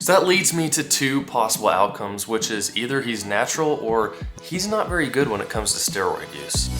So that leads me to two possible outcomes, which is either he's natural or he's not very good when it comes to steroid use.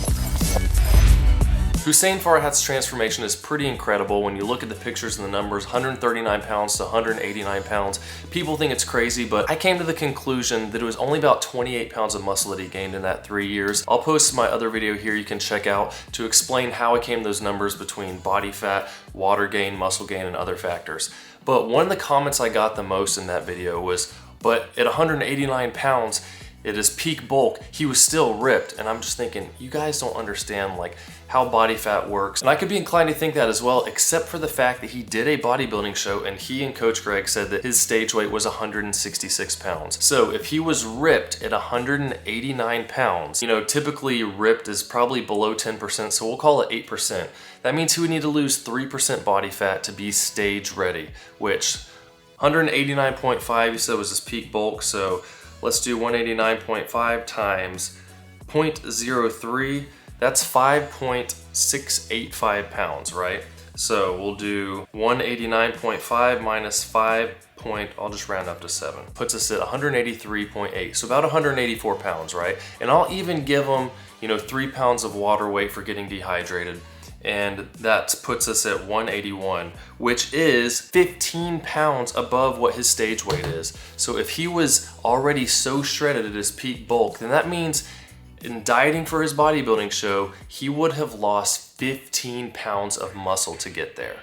Hussein Farhat's transformation is pretty incredible. When you look at the pictures and the numbers, 139 pounds to 189 pounds, people think it's crazy, but I came to the conclusion that it was only about 28 pounds of muscle that he gained in that 3 years. I'll post my other video here you can check out to explain how I came to those numbers between body fat, water gain, muscle gain, and other factors. But one of the comments I got the most in that video was, but at 189 pounds, at his peak bulk, he was still ripped. And I'm just thinking, you guys don't understand like how body fat works. And I could be inclined to think that as well, except for the fact that he did a bodybuilding show and he and Coach Greg said that his stage weight was 166 pounds. So if he was ripped at 189 pounds, you know, typically ripped is probably below 10%, so we'll call it 8%. That means he would need to lose 3% body fat to be stage ready, which 189.5 you said was his peak bulk, so let's do 189.5 times 0.03. That's 5.685 pounds, right? So we'll do 189.5 minus 5 I'll just round up to 7. Puts us at 183.8, so about 184 pounds, right? And I'll even give him, you know, 3 pounds of water weight for getting dehydrated. And that puts us at 181, which is 15 pounds above what his stage weight is. So if he was already so shredded at his peak bulk, then that means in dieting for his bodybuilding show, he would have lost 15 pounds of muscle to get there.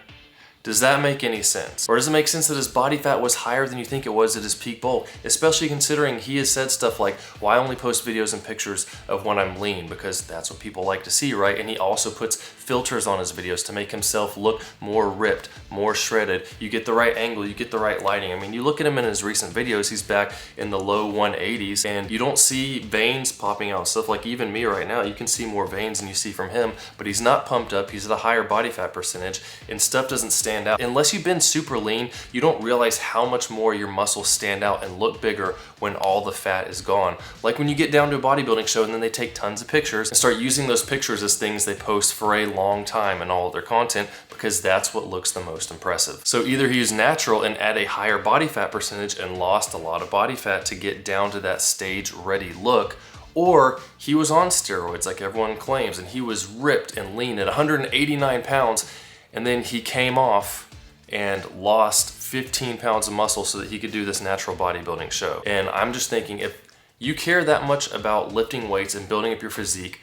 Does that make any sense? Or does it make sense that his body fat was higher than you think it was at his peak bulk? Especially considering he has said stuff like, well, I only post videos and pictures of when I'm lean because that's what people like to see, right? And he also puts filters on his videos to make himself look more ripped, more shredded. You get the right angle, you get the right lighting. I mean, you look at him in his recent videos, he's back in the low 180s and you don't see veins popping out. Stuff like even me right now, you can see more veins than you see from him, but he's not pumped up, he's at a higher body fat percentage and stuff doesn't stand out. Unless you've been super lean, you don't realize how much more your muscles stand out and look bigger when all the fat is gone. Like when you get down to a bodybuilding show and then they take tons of pictures and start using those pictures as things they post for a long time in all of their content because that's what looks the most impressive. So either he was natural and at a higher body fat percentage and lost a lot of body fat to get down to that stage ready look, or he was on steroids like everyone claims and he was ripped and lean at 189 pounds and then he came off and lost 15 pounds of muscle so that he could do this natural bodybuilding show. And I'm just thinking, if you care that much about lifting weights and building up your physique,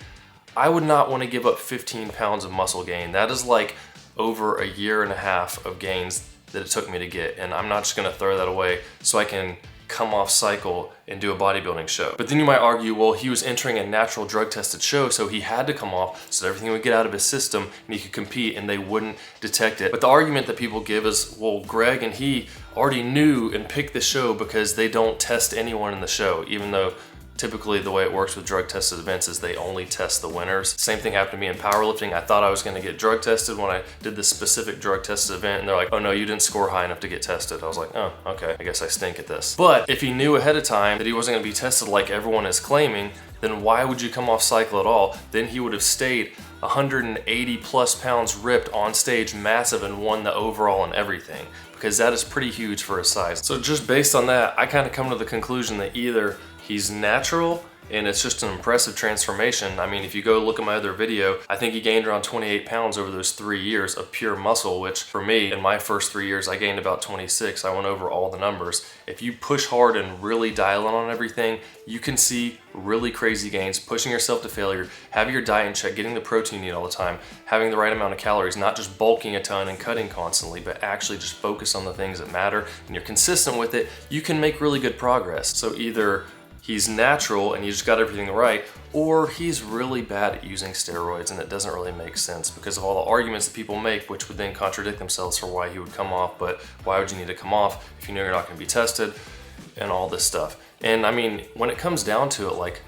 I would not want to give up 15 pounds of muscle gain. That is like over a year and a half of gains that it took me to get. And I'm not just gonna throw that away so I can come off cycle and do a bodybuilding show. But then you might argue, well, he was entering a natural drug tested show, so he had to come off so that everything would get out of his system and he could compete and they wouldn't detect it. But the argument that people give is, well, Greg and he already knew and picked the show because they don't test anyone in the show, even though typically the way it works with drug tested events is they only test the winners. Same thing happened to me in powerlifting. I thought I was gonna get drug tested when I did this specific drug tested event and they're like, oh no, you didn't score high enough to get tested. I was like, oh, okay, I guess I stink at this. But if he knew ahead of time that he wasn't gonna be tested like everyone is claiming, then why would you come off cycle at all? Then he would have stayed 180 plus pounds ripped on stage, massive, and won the overall and everything, because that is pretty huge for his size. So just based on that, I kind of come to the conclusion that either he's natural and it's just an impressive transformation. I mean, if you go look at my other video, I think he gained around 28 pounds over those 3 years of pure muscle, which for me, in my first 3 years, I gained about 26. I went over all the numbers. If you push hard and really dial in on everything, you can see really crazy gains, pushing yourself to failure, having your diet in check, getting the protein you need all the time, having the right amount of calories, not just bulking a ton and cutting constantly, but actually just focus on the things that matter, and you're consistent with it, you can make really good progress. So either he's natural and you just got everything right, or he's really bad at using steroids and it doesn't really make sense because of all the arguments that people make, which would then contradict themselves for why he would come off. But why would you need to come off if you know you're not going to be tested and all this stuff? And I mean, when it comes down to it, like,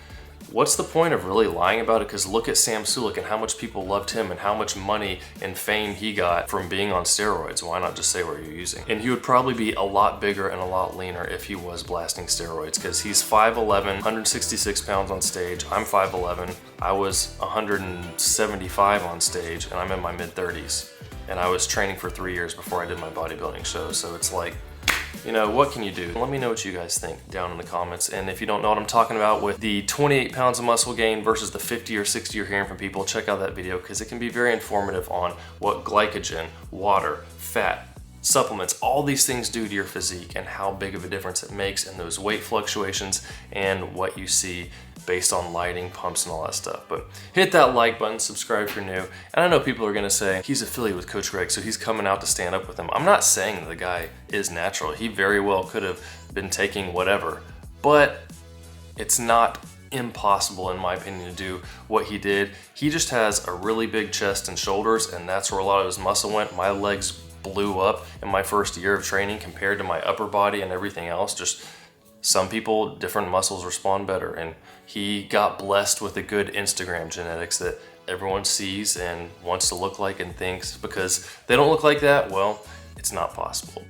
what's the point of really lying about it? Because look at Sam Sulek and how much people loved him and how much money and fame he got from being on steroids. Why not just say what you're using? And he would probably be a lot bigger and a lot leaner if he was blasting steroids, because he's 5'11", 166 pounds on stage. I'm 5'11". I was 175 on stage and I'm in my mid 30s. And I was training for 3 years before I did my bodybuilding show. So it's like, you know, what can you do? Let me know what you guys think down in the comments. And if you don't know what I'm talking about with the 28 pounds of muscle gain versus the 50 or 60 you're hearing from people, check out that video because it can be very informative on what glycogen, water, fat, supplements, all these things do to your physique and how big of a difference it makes in those weight fluctuations and what you see based on lighting, pumps, and all that stuff. But hit that like button, subscribe if you're new. And I know people are gonna say, he's affiliated with Coach Greg, so he's coming out to stand up with him. I'm not saying that the guy is natural. He very well could have been taking whatever, but it's not impossible in my opinion to do what he did. He just has a really big chest and shoulders, and that's where a lot of his muscle went. My legs blew up in my first year of training compared to my upper body and everything else. Just some people, different muscles respond better, and he got blessed with a good Instagram genetics that everyone sees and wants to look like and thinks because they don't look like that, well, it's not possible.